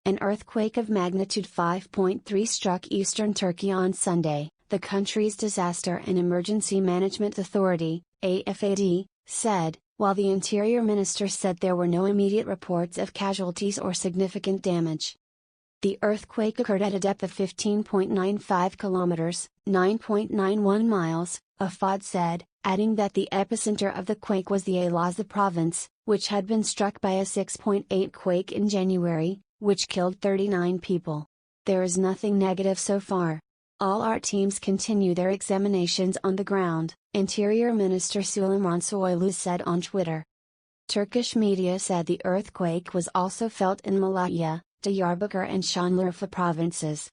An earthquake of magnitude 5.3 struck eastern Turkey on Sunday, the country's Disaster and Emergency Management Authority, AFAD, said, while the Interior Minister said there were no immediate reports of casualties or significant damage. The earthquake occurred at a depth of 15.95 kilometers, 9.91 miles, AFAD said, adding that the epicenter of the quake was the Elazığ province, which had been struck by a 6.8 quake in January, which killed 39 people. There is nothing negative so far. All our teams continue their examinations on the ground, Interior Minister Süleyman Soylu said on Twitter. Turkish media said the earthquake was also felt in Malatya, Diyarbakır and Şanlıurfa provinces.